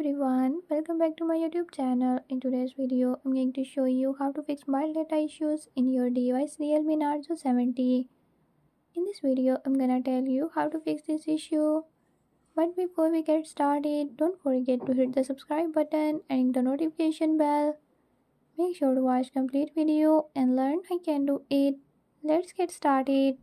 everyone, welcome back to my YouTube channel. In today's video, I'm going to show you how to fix mild data issues in your device Realme Narzo 70. In this video, I'm gonna tell you how to fix this issue. But before we get started, don't forget to hit the subscribe button and the notification bell. Make sure to watch complete video and learn I can do it. Let's get started.